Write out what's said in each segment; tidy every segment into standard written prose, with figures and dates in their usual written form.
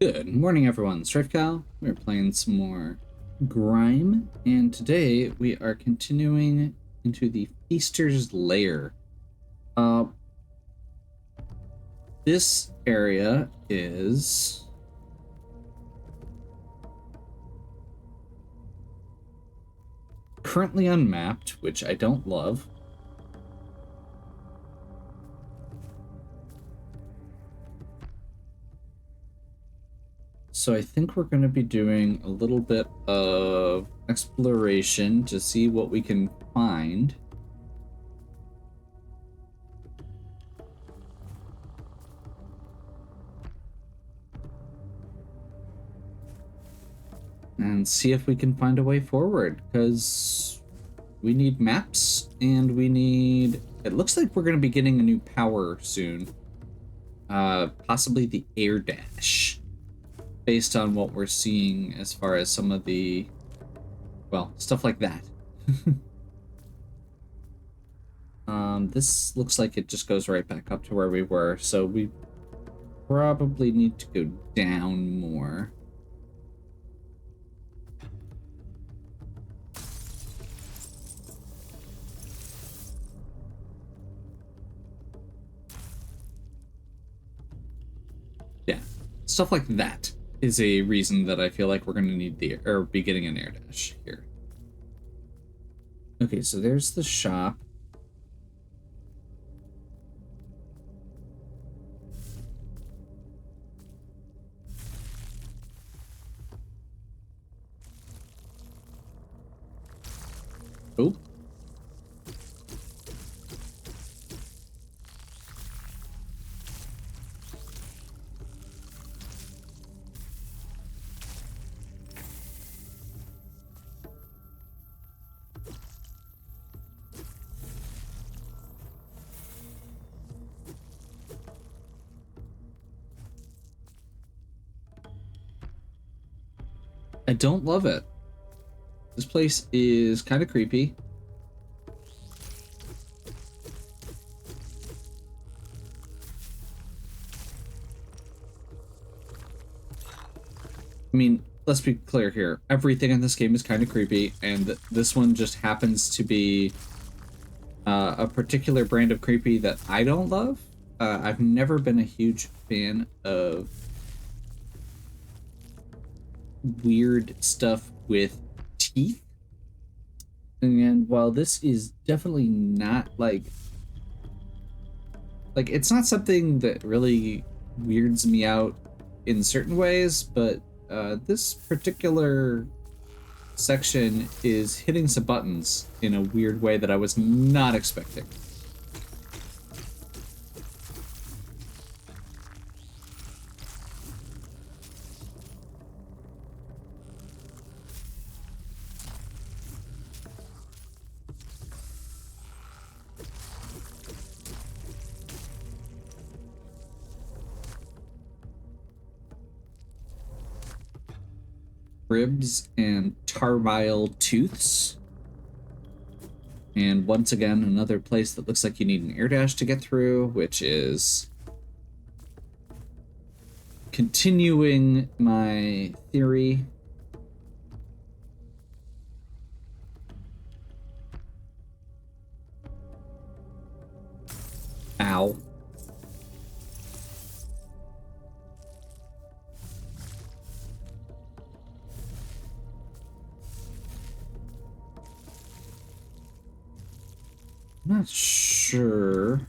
Good morning, everyone. StrifeCal. We're playing some more Grime, and today we are continuing into the Feaster's Lair. Uh, this area is currently unmapped, which I don't love. So I think we're going to be doing a little bit of exploration to see what we can find. And see if we can find a way forward, because we need maps and we need... It looks like we're going to be getting a new power soon. Possibly the air dash, based on what we're seeing as far as some of the, well, stuff like that. This looks like it just goes right back up to where we were, so we probably need to go down more. Yeah, stuff like that is a reason that I feel like we're going to need the, or be getting an air dash here. Okay, so there's the shop. Oh. I don't love it. This place is kind of creepy. I mean, let's be clear here. Everything in this game is kind of creepy, and this one just happens to be a particular brand of creepy that I don't love. I've never been a huge fan of weird stuff with teeth. And while this is definitely not like it's not something that really weirds me out in certain ways, but this particular section is hitting some buttons in a weird way that I was not expecting. Ribs and tarbile tooths. And once again, another place that looks like you need an air dash to get through, which is continuing my theory. Ow. I'm not sure.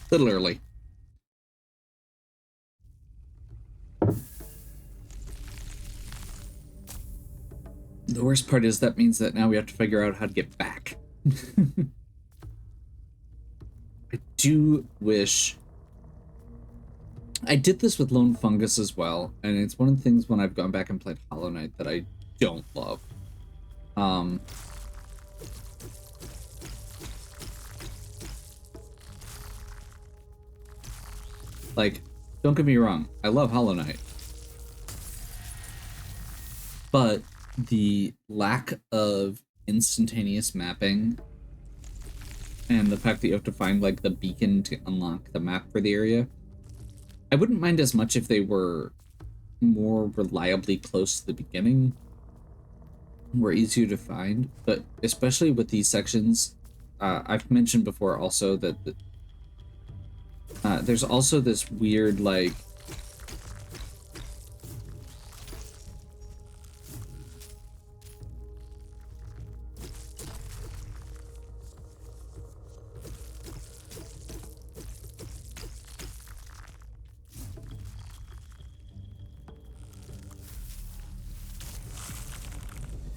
Little early. The worst part is that means that now we have to figure out how to get back. I do wish I did this with Lone Fungus as well, and it's one of the things when I've gone back and played Hollow Knight that I don't love. Um, like, don't get me wrong, I love Hollow Knight, but the lack of instantaneous mapping and the fact that you have to find like the beacon to unlock the map for the area, I wouldn't mind as much if they were more reliably close to the beginning, were easier to find, but especially with these sections, I've mentioned before also that there's also this weird like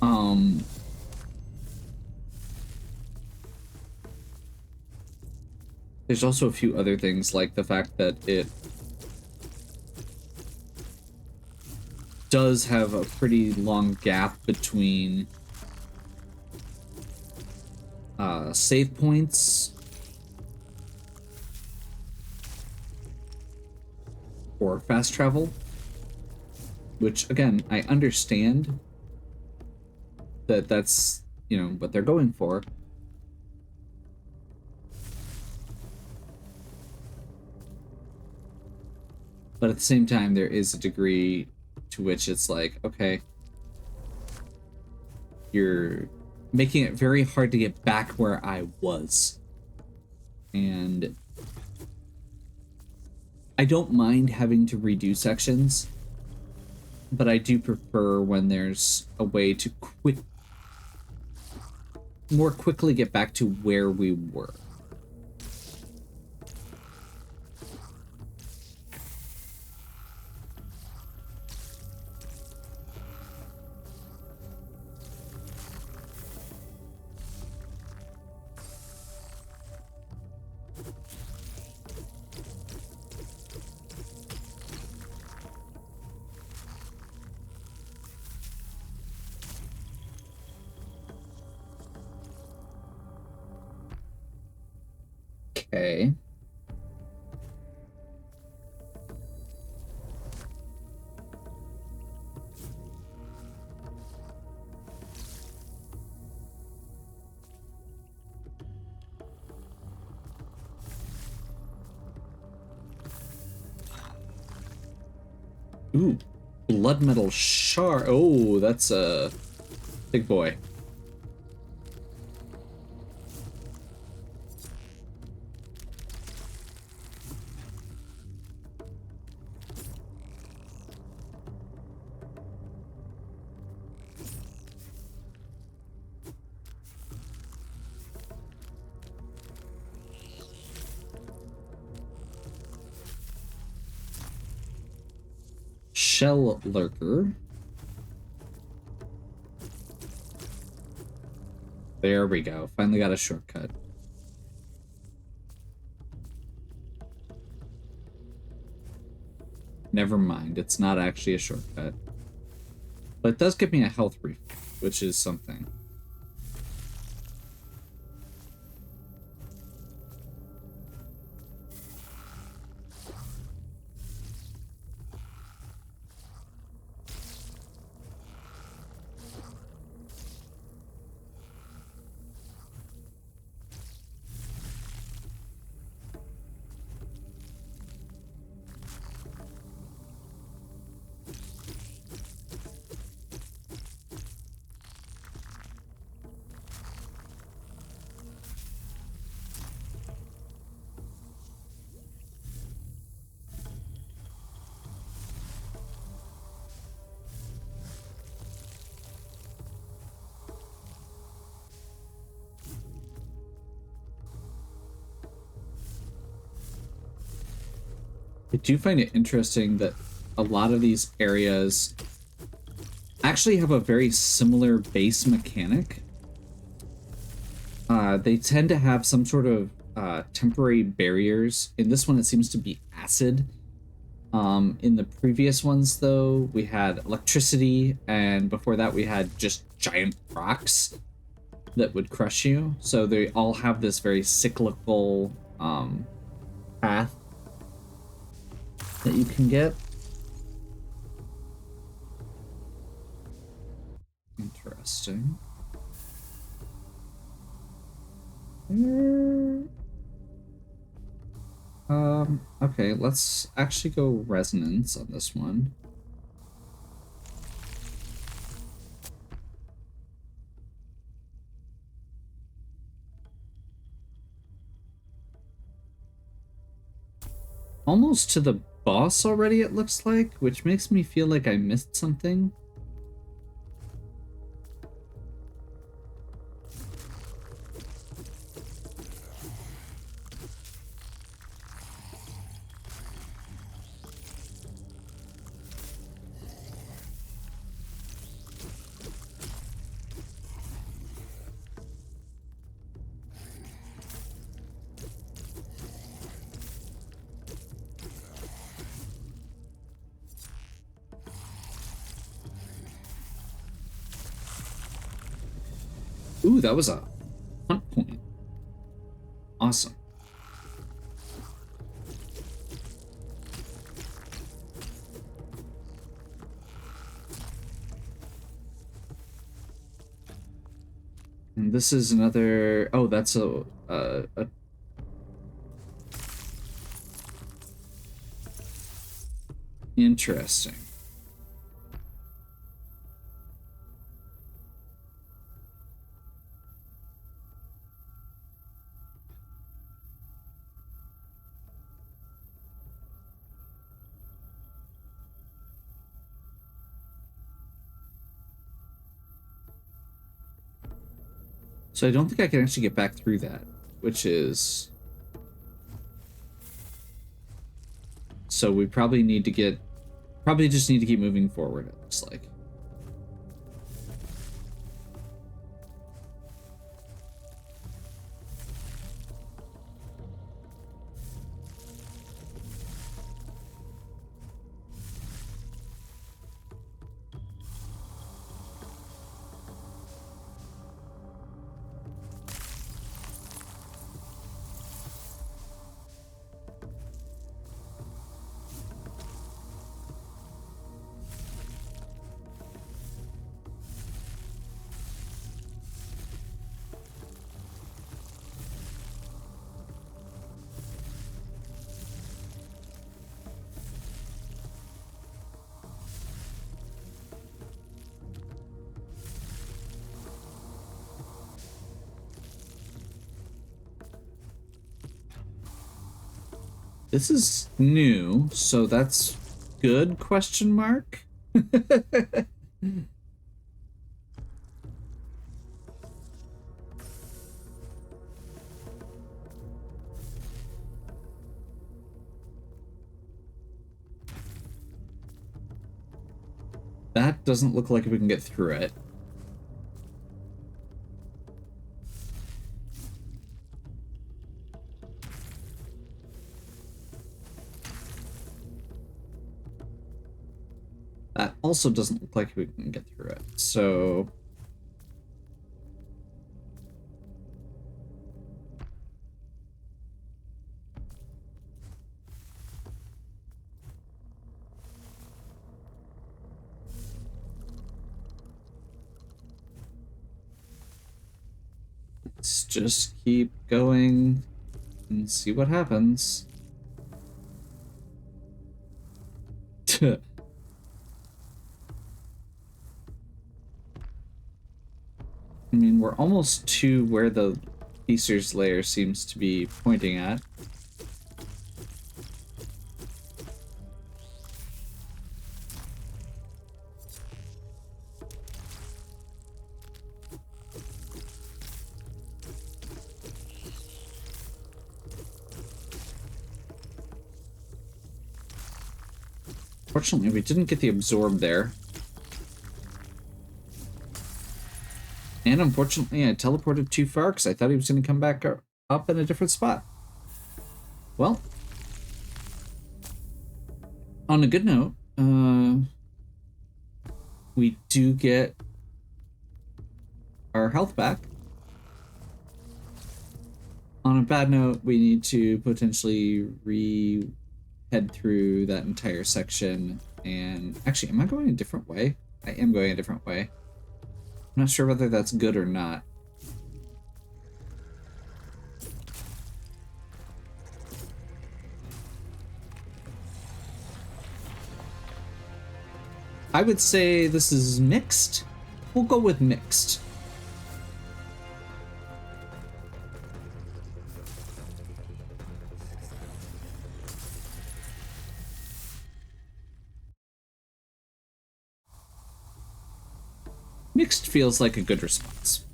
um there's also a few other things like the fact that it does have a pretty long gap between save points or fast travel, which again, I understand that that's, you know, what they're going for. But at the same time, there is a degree to which it's like, okay, you're making it very hard to get back where I was. And I don't mind having to redo sections, but I do prefer when there's a way to more quickly get back to where we were. Okay. Ooh, blood metal shard. Oh, that's a big boy. Shell lurker. There we go. Finally got a shortcut. Never mind. It's not actually a shortcut. But it does give me a health refill, which is something. I do find it interesting that a lot of these areas actually have a very similar base mechanic. They tend to have some sort of temporary barriers. In this one, it seems to be acid. In the previous ones, though, we had electricity, and before that we had just giant rocks that would crush you. So they all have this very cyclical path that you can get. Interesting. Okay, let's actually go resonance on this one. Almost to the boss already, it looks like, which makes me feel like I missed something. Ooh, that was a hunt point. Awesome. And this is another. Oh, that's a interesting. So I don't think I can actually get back through that, which is... So we probably need to get... Probably just need to keep moving forward, it looks like. This is new, so that's good, question mark? That doesn't look like we can get through it. That also doesn't look like we can get through it, so... Let's just keep going and see what happens. I mean, we're almost to where the Feaster's lair seems to be pointing at. Fortunately, we didn't get the absorb there. And unfortunately, I teleported too far because I thought he was going to come back up in a different spot. Well. On a good note, we do get our health back. On a bad note, we need to potentially head through that entire section. And actually, am I going a different way? I am going a different way. I'm not sure whether that's good or not. I would say this is mixed. We'll go with mixed. Mixed feels like a good response.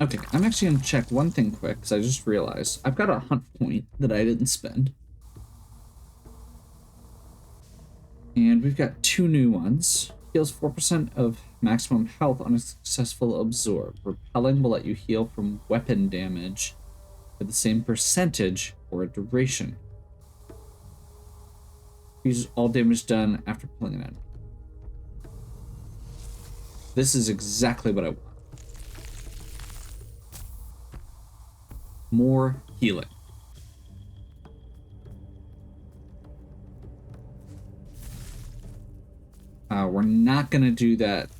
Okay, I'm actually going to check one thing quick, because I just realized I've got a hunt point that I didn't spend. And we've got 2 new ones. Heals 4% of maximum health on a successful absorb. Repelling will let you heal from weapon damage for the same percentage or a duration. Use all damage done after pulling it in. This is exactly what I want. More healing. We're not going to do that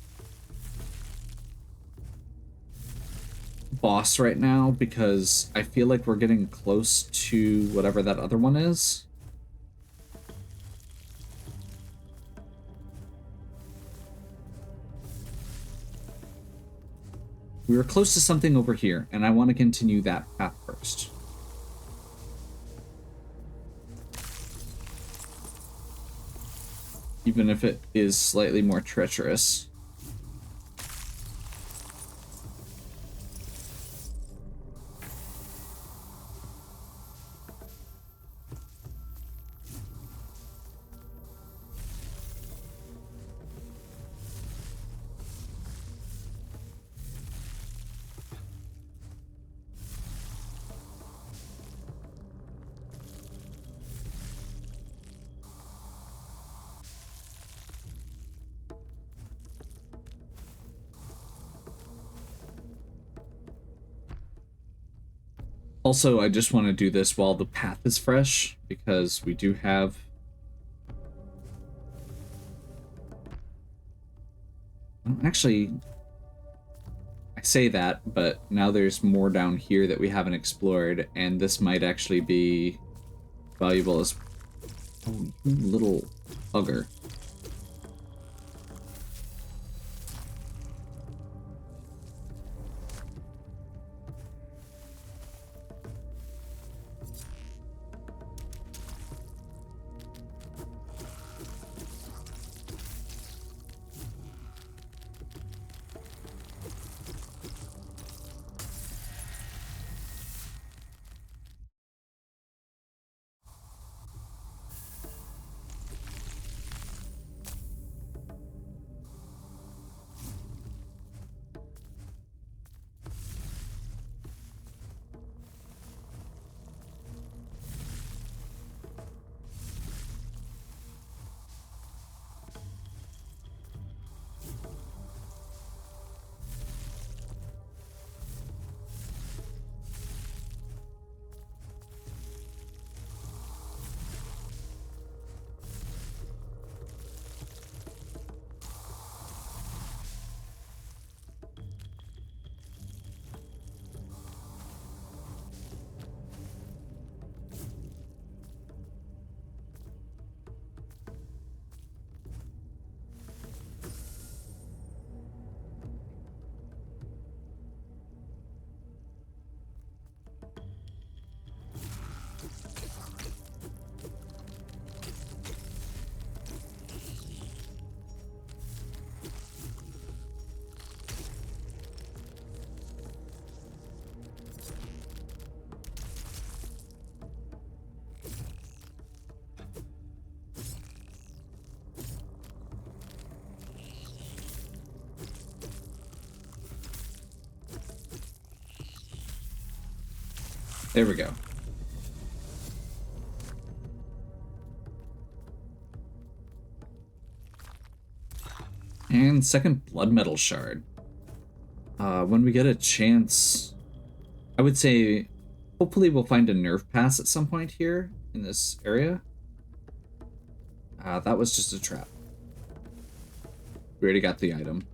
boss right now because I feel like we're getting close to whatever that other one is. We were close to something over here, and I want to continue that path first. Even if it is slightly more treacherous. Also, I just want to do this while the path is fresh, because we do have... Actually, I say that, but now there's more down here that we haven't explored, and this might actually be valuable as... Oh, you little bugger. There we go. And second blood metal shard. When we get a chance, I would say hopefully we'll find a nerf pass at some point here in this area. That was just a trap. We already got the item.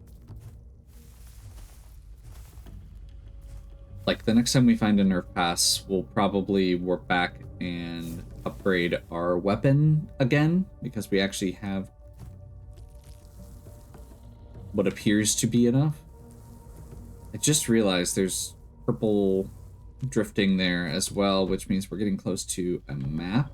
Like, the next time we find a nerf pass, we'll probably warp back and upgrade our weapon again, because we actually have what appears to be enough. I just realized there's purple drifting there as well, which means we're getting close to a map.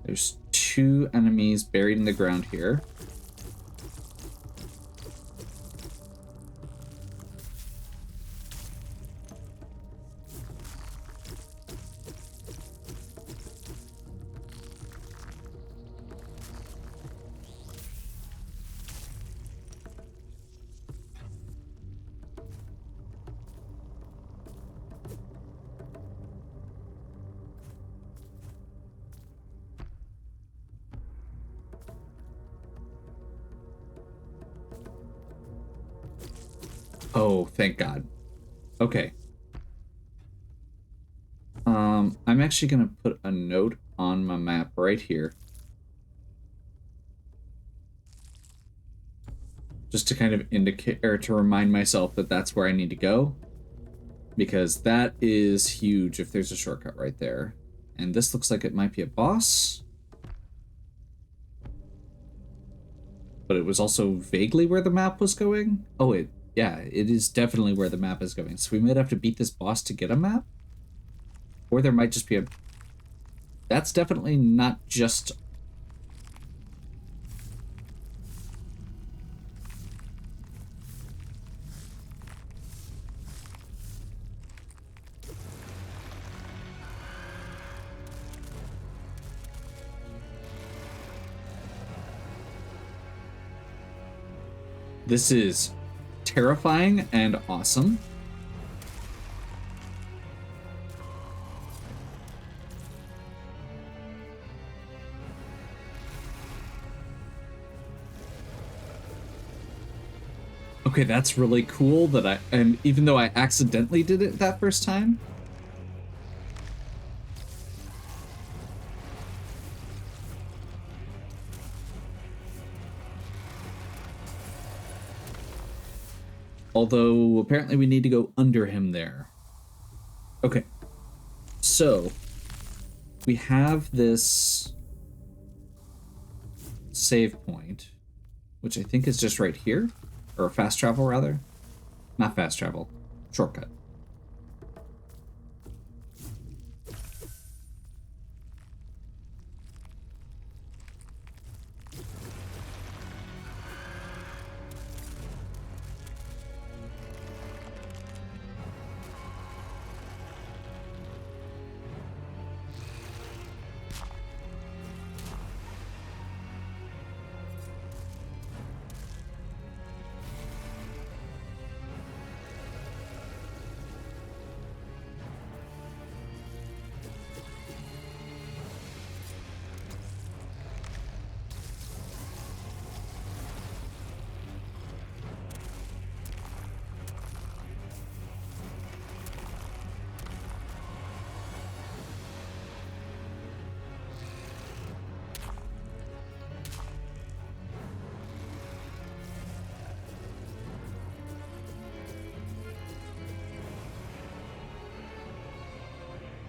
There's 2 enemies buried in the ground here. Oh, thank God. Okay. I'm actually gonna put a note on my map right here. Just to kind of indicate, or to remind myself that that's where I need to go. Because that is huge if there's a shortcut right there. And this looks like it might be a boss. But it was also vaguely where the map was going. Oh, yeah, it is definitely where the map is going. So we might have to beat this boss to get a map. Or there might just be a... That's definitely not just... This is terrifying and awesome. Okay, that's really cool that and even though I accidentally did it that first time. Although apparently we need to go under him there. Okay. So we have this save point, which I think is just right here. Or fast travel, rather. Not fast travel. Shortcut.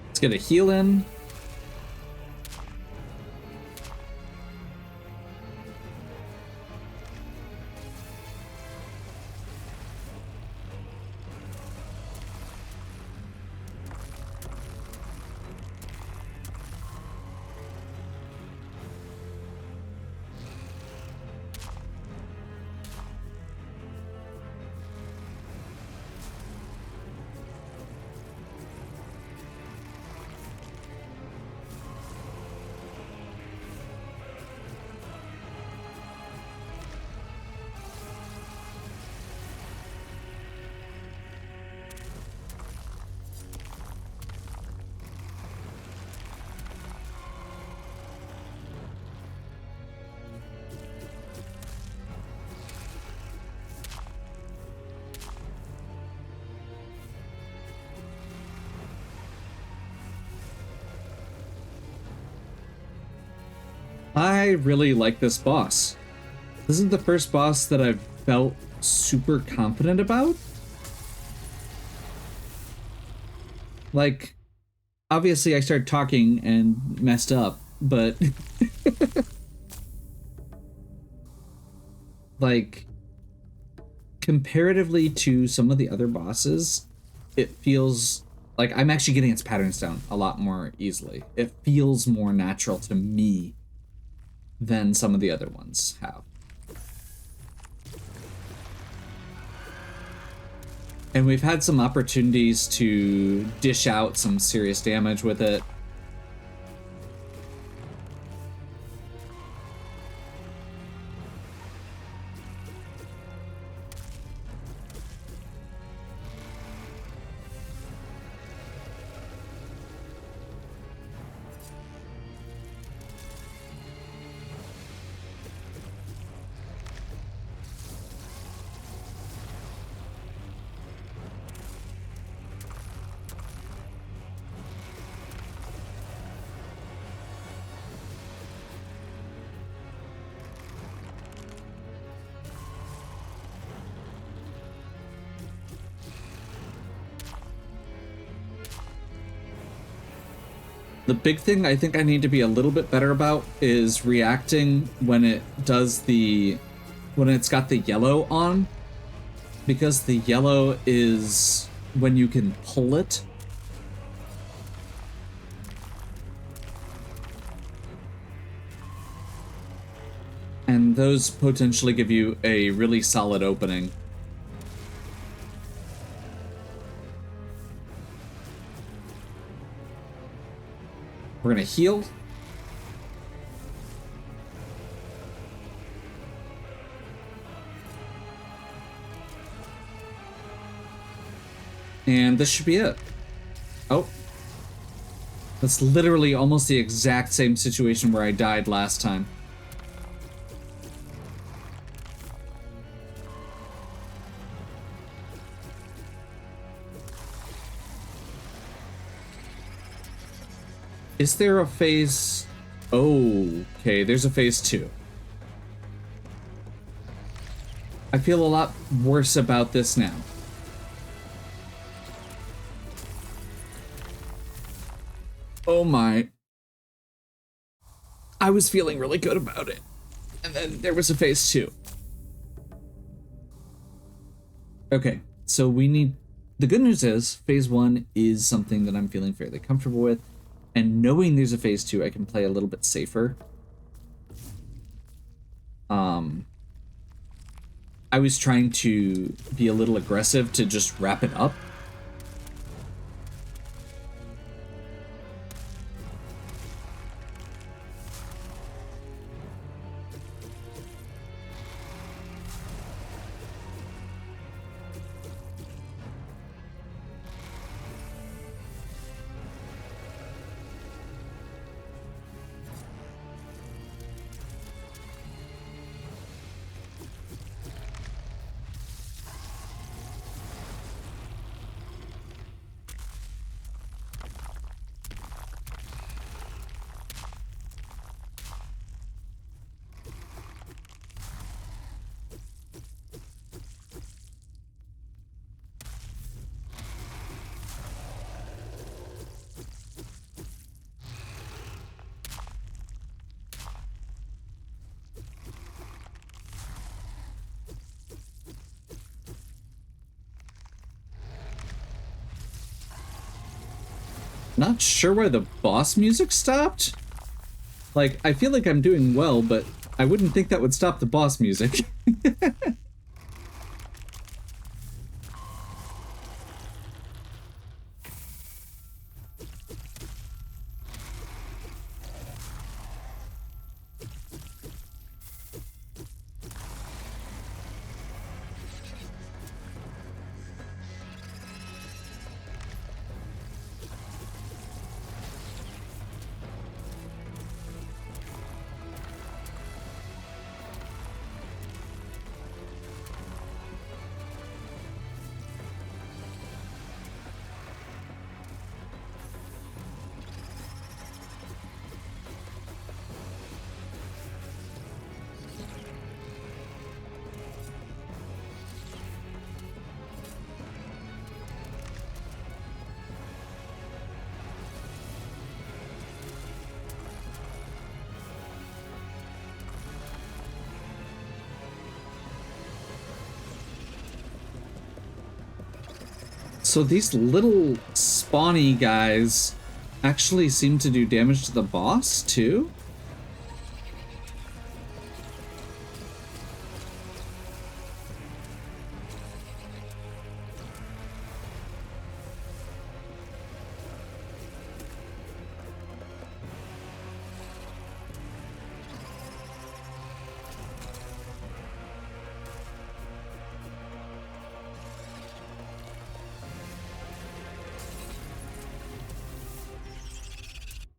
Let's get a heal in. I really like this boss. This is the first boss that I've felt super confident about. Like, obviously I started talking and messed up, but like comparatively to some of the other bosses, it feels like I'm actually getting its patterns down a lot more easily. It feels more natural to me than some of the other ones have. And we've had some opportunities to dish out some serious damage with it. The big thing I think I need to be a little bit better about is reacting when it does when it's got the yellow on, because the yellow is when you can pull it. And those potentially give you a really solid opening. We're gonna heal. And this should be it. Oh. That's literally almost the exact same situation where I died last time. Is there a phase? Oh, okay, there's a phase 2. I feel a lot worse about this now. Oh my. I was feeling really good about it. And then there was a phase 2. Okay, so we need... The good news is, phase 1 is something that I'm feeling fairly comfortable with. And knowing there's a phase 2, I can play a little bit safer. I was trying to be a little aggressive to just wrap it up. Not sure why the boss music stopped. Like, I feel like I'm doing well, but I wouldn't think that would stop the boss music. So these little spawny guys actually seem to do damage to the boss, too?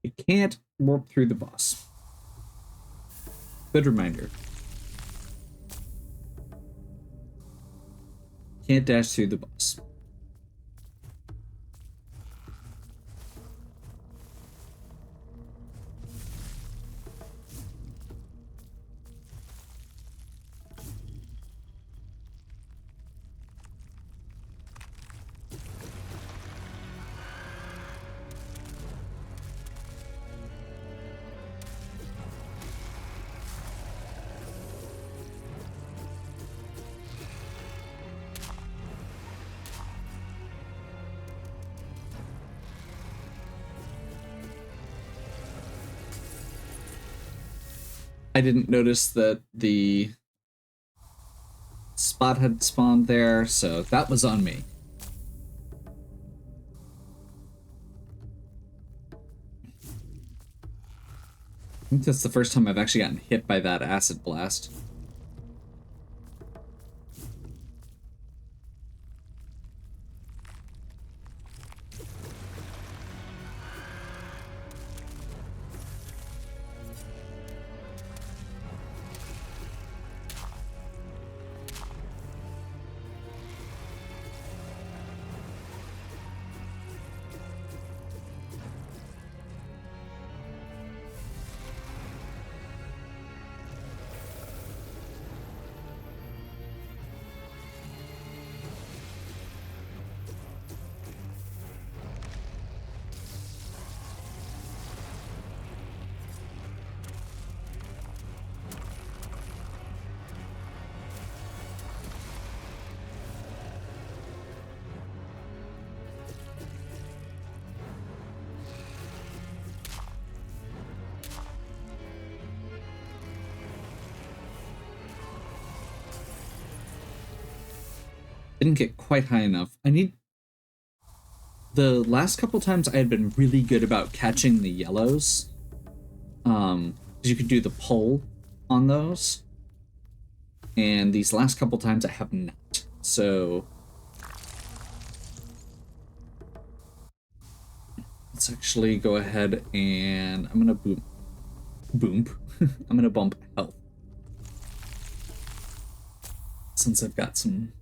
You can't warp through the boss. Good reminder. Can't dash through the boss. I didn't notice that the spot had spawned there, so that was on me. I think that's the first time I've actually gotten hit by that acid blast. Didn't get quite high enough. I need... The last couple times I had been really good about catching the yellows. Because you could do the pull on those. And these last couple times I have not. So... let's actually go ahead and... I'm gonna boom. I'm gonna bump health. Since I've got some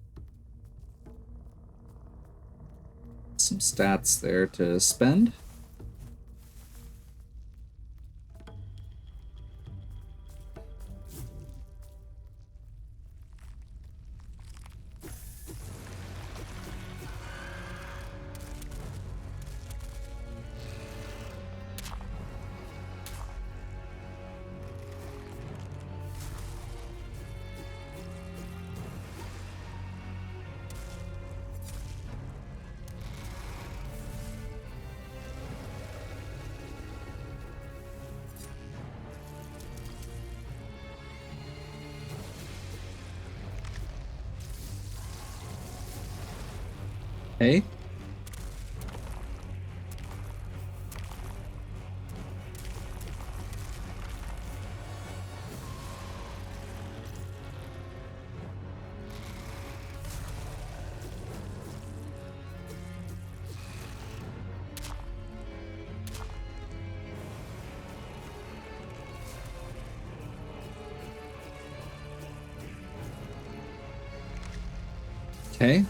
stats there to spend. Okay. Okay.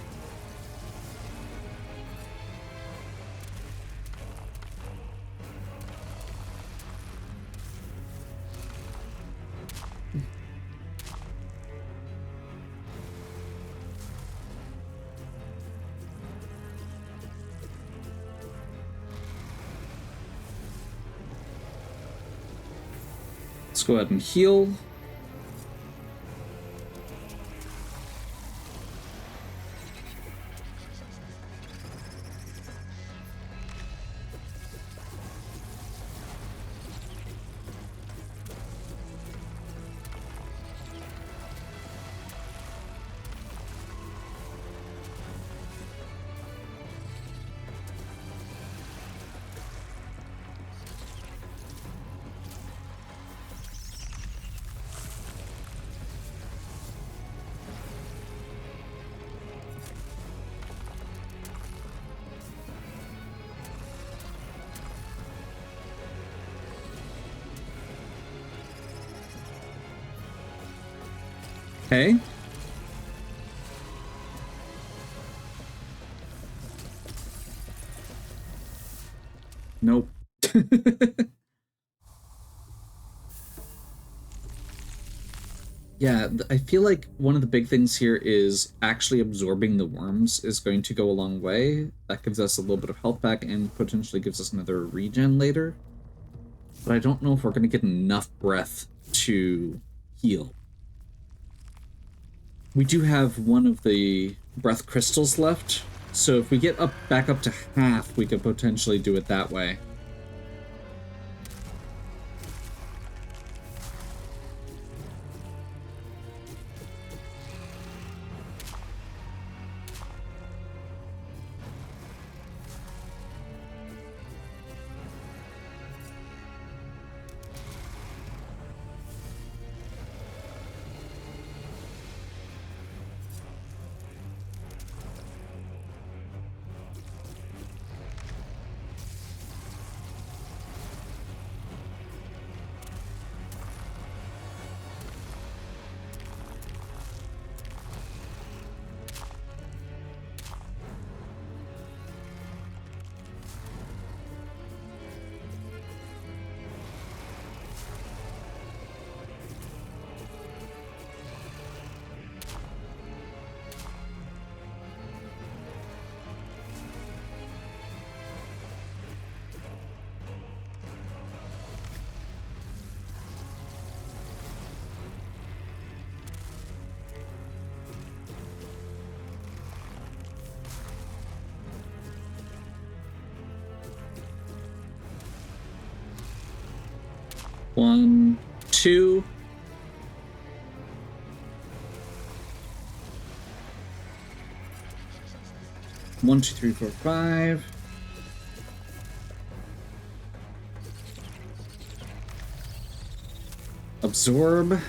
Let's go ahead and heal. Hey? Nope. Yeah, I feel like one of the big things here is actually absorbing the worms is going to go a long way. That gives us a little bit of health back and potentially gives us another regen later. But I don't know if we're going to get enough breath to heal. We do have one of the breath crystals left, so if we get back up to half, we could potentially do it that way. One, two. One, two, three, four, five. Absorb.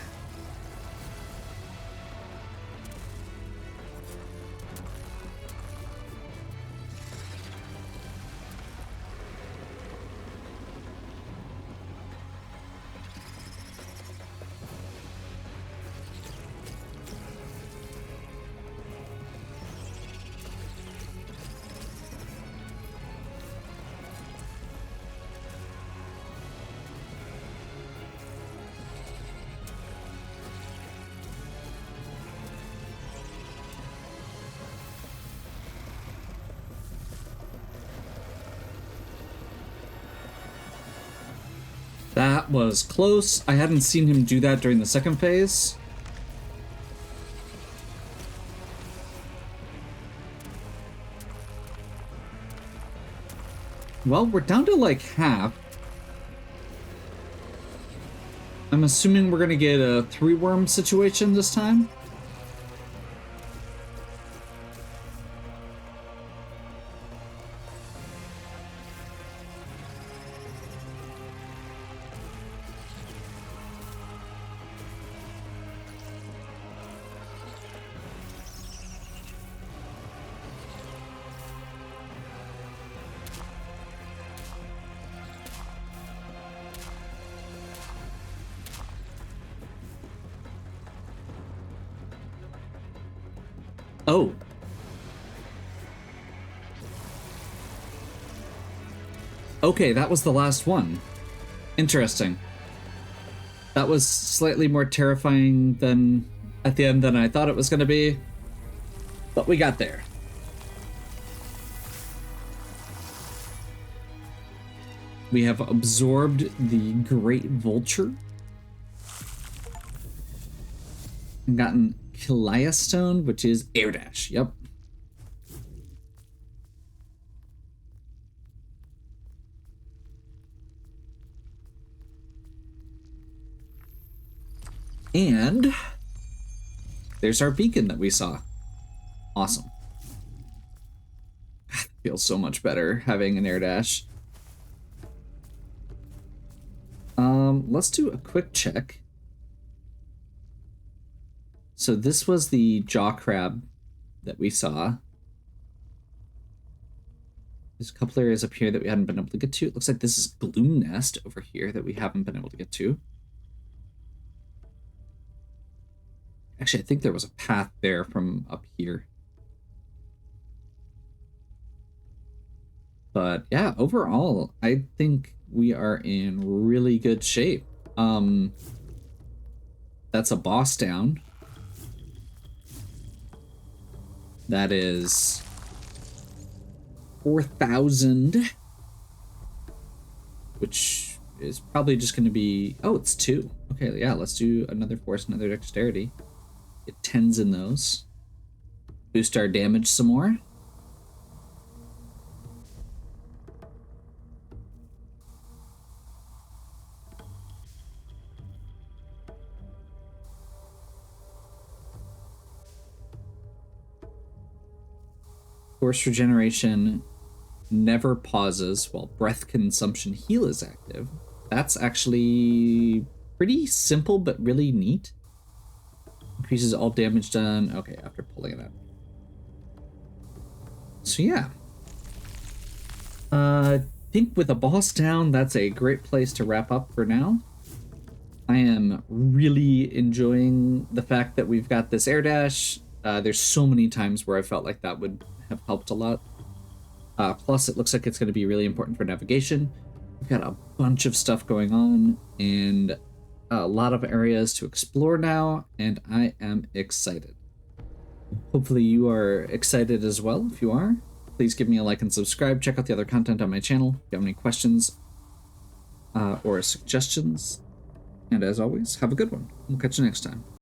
That was close. I hadn't seen him do that during the second phase. Well, we're down to like half. I'm assuming we're gonna get a 3-worm situation this time. Oh. Okay, that was the last one. Interesting. That was slightly more terrifying than at the end than I thought it was going to be. But we got there. We have absorbed the Great Vulture. And gotten Kilaya Stone, which is Air Dash. Yep. And there's our beacon that we saw. Awesome. Feels so much better having an Air Dash. Let's do a quick check. So this was the jaw crab that we saw. There's a couple areas up here that we hadn't been able to get to. It looks like this is Gloom Nest over here that we haven't been able to get to. Actually, I think there was a path there from up here. But yeah, overall, I think we are in really good shape. That's a boss down. That is 4,000, which is probably just going to be... Oh, it's 2. Okay, yeah, let's do another force, another dexterity. Get 10s in those. Boost our damage some more. Force regeneration never pauses while breath consumption heal is active. That's actually pretty simple, but really neat. Increases all damage done. Okay, after pulling it out. So yeah. I think with a boss down, that's a great place to wrap up for now. I am really enjoying the fact that we've got this air dash. There's so many times where I felt like that would have helped a lot. Plus, it looks like it's going to be really important for navigation. We've got a bunch of stuff going on and a lot of areas to explore now, and I am excited. Hopefully you are excited as well. If you are, please give me a like and subscribe. Check out the other content on my channel if you have any questions or suggestions. And as always, have a good one. We'll catch you next time.